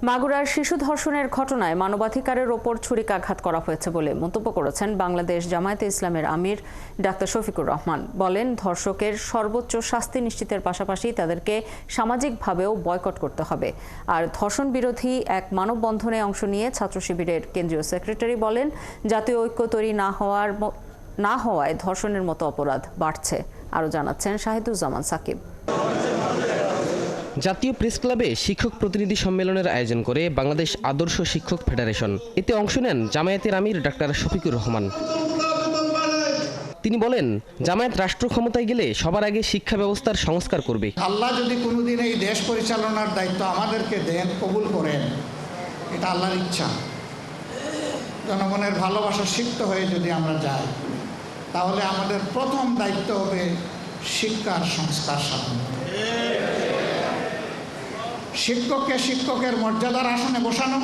মাগুরার শিশু ধর্ষণের ঘটনায় মানবাধিকারের ওপর ছুরিকাঘাত করা হয়েছে বলে মন্তব্য করেছেন বাংলাদেশ জামায়াতে ইসলামের আমির ডাক্তার শফিকুর রহমান। বলেন, ধর্ষকের সর্বোচ্চ শাস্তি নিশ্চিতের পাশাপাশি তাদেরকে সামাজিকভাবেও বয়কট করতে হবে। আর ধর্ষণ বিরোধী এক মানববন্ধনে অংশ নিয়ে ছাত্র শিবিরের কেন্দ্রীয় সেক্রেটারি বলেন, জাতীয় ঐক্য তৈরি না হওয়ায় ধর্ষণের মতো অপরাধ বাড়ছে। আরও জানাচ্ছেন শাহিদুজ্জামান সাকিব। জাতীয় প্রেস ক্লাবে শিক্ষক প্রতিনিধি সম্মেলনের আয়োজন করে বাংলাদেশ আদর্শ শিক্ষক ফেডারেশন। এতে অংশ নেন জামায়াতের আমির ডাক্তার শফিকুর রহমান। তিনি বলেন, জামায়াত রাষ্ট্র ক্ষমতায় গেলে সবার আগে শিক্ষা ব্যবস্থার সংস্কার করবে। আল্লাহ যদি কোনোদিন এই দেশ পরিচালনার দায়িত্ব আমাদেরকে দেন, কবুল করেন, এটা আল্লাহর ইচ্ছা। জনগণের ভালোবাসা সিক্ত হয়ে যদি আমরা যাই, তাহলে আমাদের প্রথম দায়িত্ব হবে শিক্ষার সংস্কার সাধন। শিক্ষককে শিক্ষকের মর্যাদার আসনে বসানো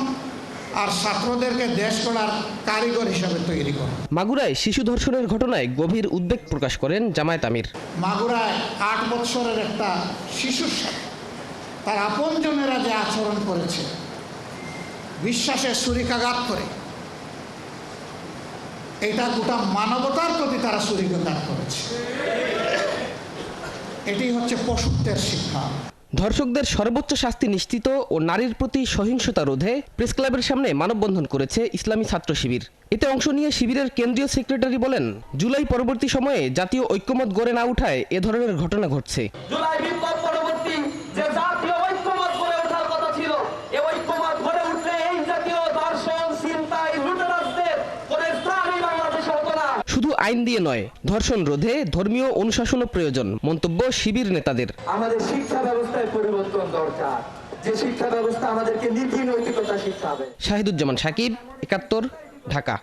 আর ছাত্রদেরকে দেশ গড়ার কারিগর হিসাবে তৈরি করা। মাগুরায় শিশু ধর্ষণের ঘটনায় গভীর উদ্বেগ প্রকাশ করেন জামায়াত আমির। মাগুরায় ৮ বছরের একটা শিশুর সাথে তার আপনজনেরা যে আচরণ করেছে, বিশ্বাসের ছুরিকাঘাত করে, এটা গোটা মানবতার প্রতি তারা ছুরিকাঘাত করেছে। এটি হচ্ছে পশুত্বের শিক্ষা। ধর্ষকদের সর্বোচ্চ শাস্তি নিশ্চিত ও নারীর প্রতি সহিংসতা রোধে প্রেস ক্লাবের সামনে মানববন্ধন করেছে ইসলামী ছাত্র শিবির। এতে অংশ নিয়ে শিবিরের কেন্দ্রীয় সেক্রেটারি বলেন, জুলাই পরবর্তী সময়ে জাতীয় ঐক্যমত গড়ে না উঠায় এ ধরনের ঘটনা ঘটছে। জুলাই বিপ্লব পরবর্তী যে জাতীয় ঐক্যমত গড়ে ওঠার কথা ছিল, এই ঐক্যমত গড়ে উঠলে এই জাতীয় ধর্ষণ, ছিনতাই, লুটেরাদের কোনো স্থানই বাংলাদেশে হতো না। শুধু আইন দিয়ে নয়, ধর্ষণ রোধে ধর্মীয় অনুশাসনও প্রয়োজন, মন্তব্য শিবির নেতাদের। আমাদের শিক্ষা ব্যবস্থায় পরিবর্তন দরকার, যে শিক্ষা ব্যবস্থা আমাদেরকে নীতি নৈতিকতা শিক্ষাবে। শাহিদুজ্জামান সাকিব, ৭১, ঢাকা।